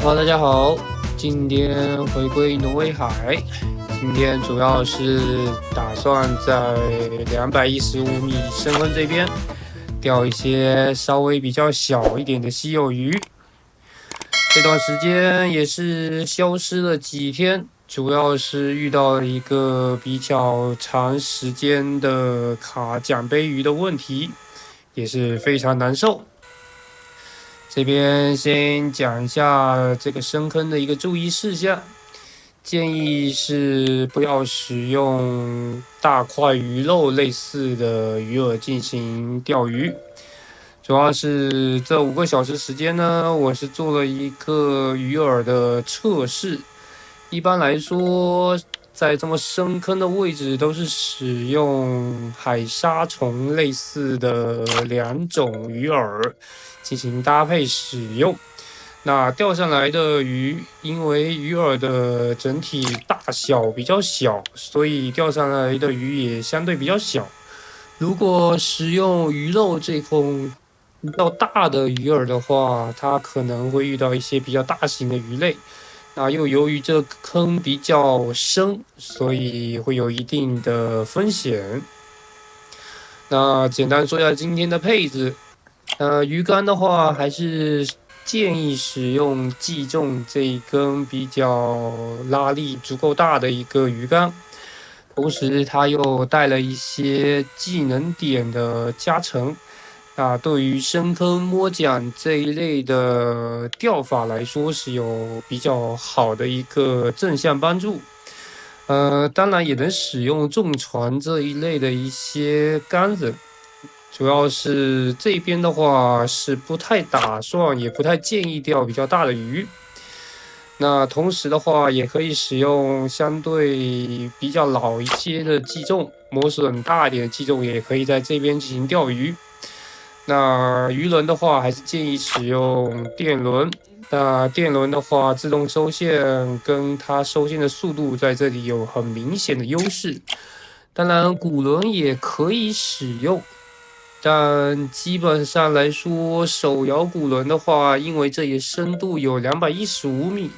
Hello，大家好，今天回归挪威海，今天主要是打算在215米深坑这边钓一些稍微比较小一点的稀有鱼。这段时间也是消失了几天，主要是遇到了一个比较长时间的卡奖杯鱼的问题，也是非常难受。这边先讲一下这个深坑的一个注意事项，建议是不要使用大块鱼肉类似的鱼饵进行钓鱼。主要是这5个小时时间呢，我是做了一个鱼饵的测试。一般来说，在这么深坑的位置，都是使用海沙虫类似的2种鱼饵进行搭配使用。那钓上来的鱼，因为鱼饵的整体大小比较小，所以钓上来的鱼也相对比较小。如果使用鱼肉这种比较大的鱼饵的话，它可能会遇到一些比较大型的鱼类。那又由于这个坑比较深，所以会有一定的风险。那简单说一下今天的配置。鱼竿的话，还是建议使用计重这一根比较拉力足够大的一个鱼竿，同时它又带了一些技能点的加成。对于深坑摸奖这一类的钓法来说，是有比较好的一个正向帮助。当然也能使用重船这一类的一些杆子。主要是这边的话是不太打算，也不太建议钓比较大的鱼。那同时的话，也可以使用相对比较老一些的计重，磨损大一点的计重，也可以在这边进行钓鱼。那鱼轮的话，还是建议使用电轮。那电轮的话，自动收线跟它收线的速度在这里有很明显的优势。当然，鼓轮也可以使用。但基本上来说，手摇鼓轮的话，因为这里深度有215米，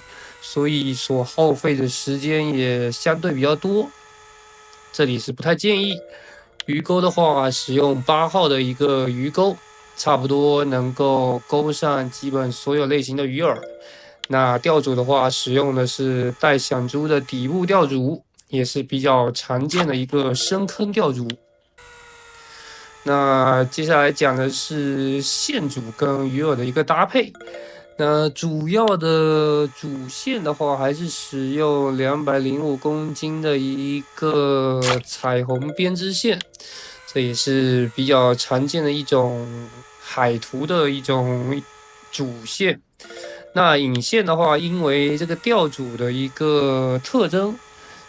所以所耗费的时间也相对比较多。这里是不太建议。鱼钩的话，使用8号的一个鱼钩，差不多能够勾上基本所有类型的鱼饵。那钓组的话，使用的是带响珠的底部钓组，也是比较常见的一个深坑钓组。那接下来讲的是线组跟鱼饵的一个搭配。那主要的主线的话，还是使用205公斤的一个彩虹编织线，这也是比较常见的一种海图的一种主线。那引线的话，因为这个钓组的一个特征，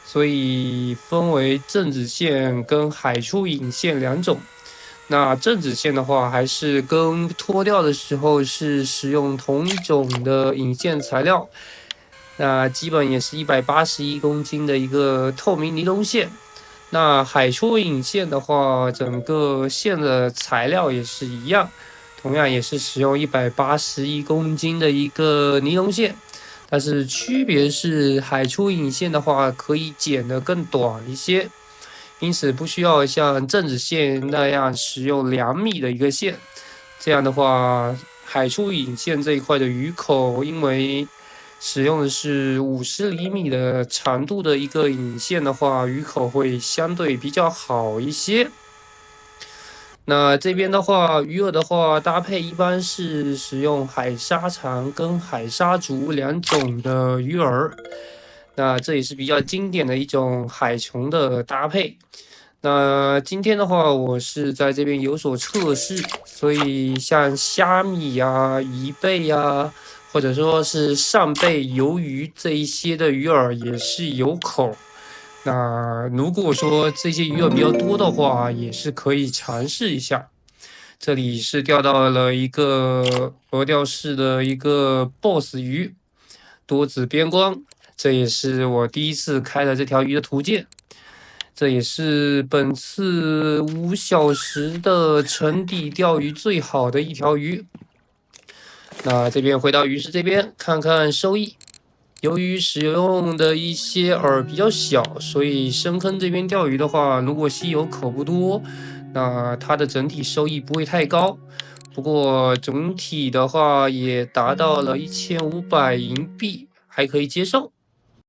所以分为正子线跟海出引线2种。那正子线的话，还是跟脱钓的时候是使用同一种的引线材料，那基本也是181公斤的一个透明尼龙线。那海出引线的话，整个线的材料也是一样，同样也是使用181公斤的一个尼龙线，但是区别是海出引线的话可以剪得更短一些。因此不需要像正子线那样使用2米的一个线，这样的话，海出引线这一块的鱼口，因为使用的是50厘米的长度的一个引线的话，鱼口会相对比较好一些。那这边的话，鱼饵的话，搭配一般是使用海沙长跟海沙竹2种的鱼饵。那这也是比较经典的一种海虫的搭配。那今天的话，我是在这边有所测试，所以像虾米呀、贻贝呀，或者说是扇贝、鱿鱼这一些的鱼饵也是有口。那如果说这些鱼饵比较多的话，也是可以尝试一下。这里是钓到了一个鹅钓式的一个 BOSS 鱼，多子边光，这也是我第一次开了这条鱼的图鉴。这也是本次5小时的沉底钓鱼最好的一条鱼。那这边回到鱼市这边看看收益。由于使用的一些饵比较小，所以深坑这边钓鱼的话，如果稀有口不多，那它的整体收益不会太高。不过总体的话也达到了1500银币，还可以接受。